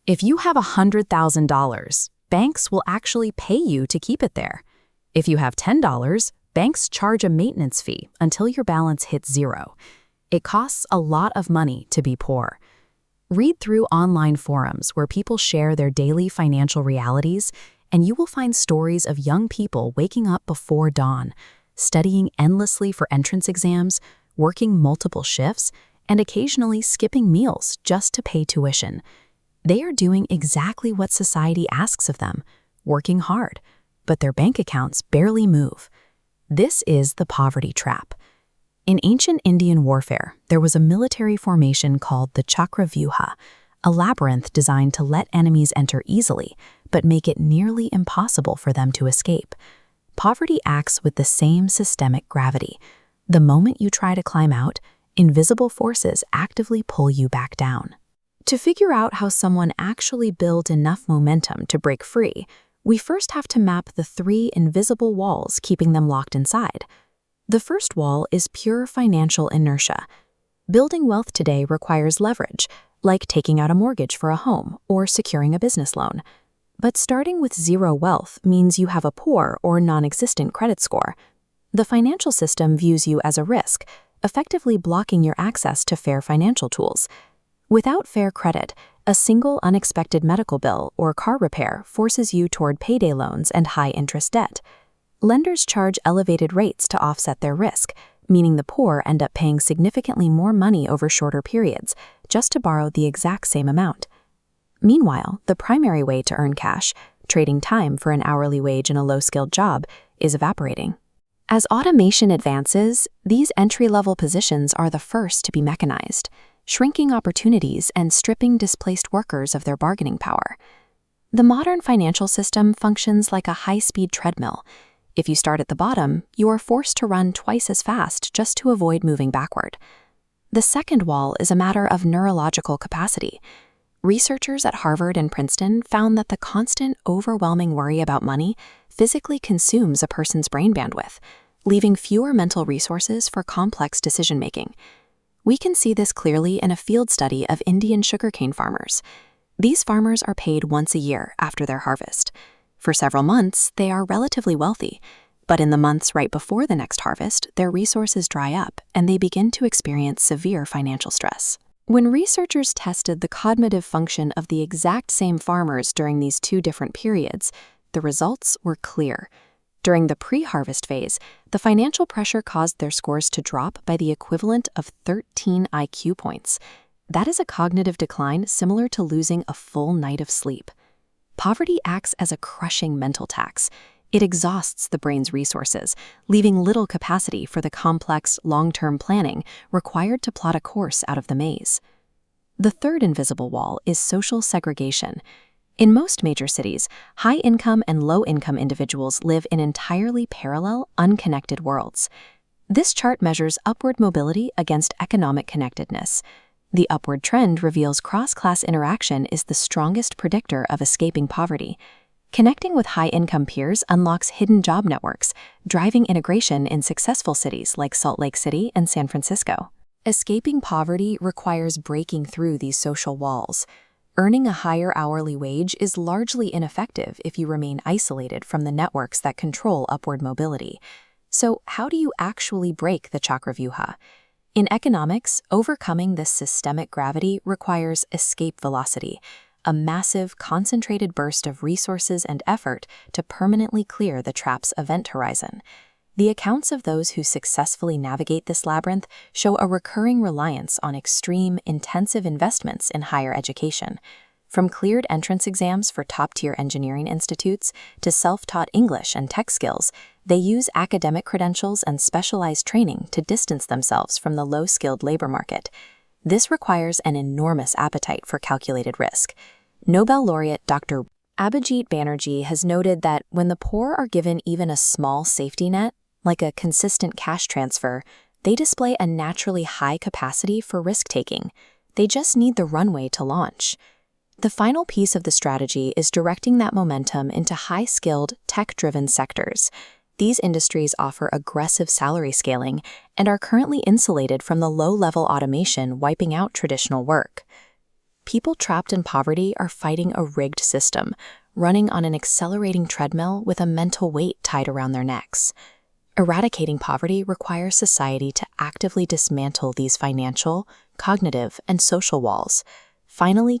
If you have $100,000, banks will actually pay you to keep it there. If you have $10, banks charge a maintenance fee until your balance hits zero. It costs a lot of money to be poor. Read through online forums where people share their daily financial realities, and you will find stories of young people waking up before dawn, studying endlessly for entrance exams, working multiple shifts, and occasionally skipping meals just to pay tuition. They are doing exactly what society asks of them, working hard, but their bank accounts barely move. This is the poverty trap. In ancient Indian warfare, there was a military formation called the Chakravyuha, a labyrinth designed to let enemies enter easily, but make it nearly impossible for them to escape. Poverty acts with the same systemic gravity. The moment you try to climb out, invisible forces actively pull you back down. To figure out how someone actually builds enough momentum to break free, we first have to map the three invisible walls keeping them locked inside. The first wall is pure financial inertia. Building wealth today requires leverage, like taking out a mortgage for a home or securing a business loan. But starting with zero wealth means you have a poor or non-existent credit score. The financial system views you as a risk, effectively blocking your access to fair financial tools. Without fair credit, a single unexpected medical bill or car repair forces you toward payday loans and high-interest debt. Lenders charge elevated rates to offset their risk, meaning the poor end up paying significantly more money over shorter periods just to borrow the exact same amount. Meanwhile, the primary way to earn cash, trading time for an hourly wage in a low-skilled job, is evaporating. As automation advances, these entry-level positions are the first to be mechanized, shrinking opportunities and stripping displaced workers of their bargaining power. The modern financial system functions like a high-speed treadmill. If you start at the bottom, you are forced to run twice as fast just to avoid moving backward. The second wall is a matter of neurological capacity. Researchers at Harvard and Princeton found that the constant, overwhelming worry about money physically consumes a person's brain bandwidth, leaving fewer mental resources for complex decision-making. We can see this clearly in a field study of Indian sugarcane farmers. These farmers are paid once a year after their harvest. For several months, they are relatively wealthy, but in the months right before the next harvest, their resources dry up and they begin to experience severe financial stress. When researchers tested the cognitive function of the exact same farmers during these two different periods, the results were clear. During the pre-harvest phase, the financial pressure caused their scores to drop by the equivalent of 13 IQ points. That is a cognitive decline similar to losing a full night of sleep. Poverty acts as a crushing mental tax. It exhausts the brain's resources, leaving little capacity for the complex, long-term planning required to plot a course out of the maze. The third invisible wall is social segregation. In most major cities, high-income and low-income individuals live in entirely parallel, unconnected worlds. This chart measures upward mobility against economic connectedness. The upward trend reveals cross-class interaction is the strongest predictor of escaping poverty. Connecting with high-income peers unlocks hidden job networks, driving integration in successful cities like Salt Lake City and San Francisco. Escaping poverty requires breaking through these social walls. Earning a higher hourly wage is largely ineffective if you remain isolated from the networks that control upward mobility. So how do you actually break the Chakravyuha? In economics, overcoming this systemic gravity requires escape velocity, a massive, concentrated burst of resources and effort to permanently clear the trap's event horizon. The accounts of those who successfully navigate this labyrinth show a recurring reliance on extreme, intensive investments in higher education. From cleared entrance exams for top-tier engineering institutes to self-taught English and tech skills, they use academic credentials and specialized training to distance themselves from the low-skilled labor market. This requires an enormous appetite for calculated risk. Nobel laureate Dr. Abhijit Banerjee has noted that when the poor are given even a small safety net, like a consistent cash transfer, they display a naturally high capacity for risk-taking. They just need the runway to launch. The final piece of the strategy is directing that momentum into high-skilled, tech-driven sectors. These industries offer aggressive salary scaling and are currently insulated from the low-level automation wiping out traditional work. People trapped in poverty are fighting a rigged system, running on an accelerating treadmill with a mental weight tied around their necks. Eradicating poverty requires society to actively dismantle these financial, cognitive, and social walls, finally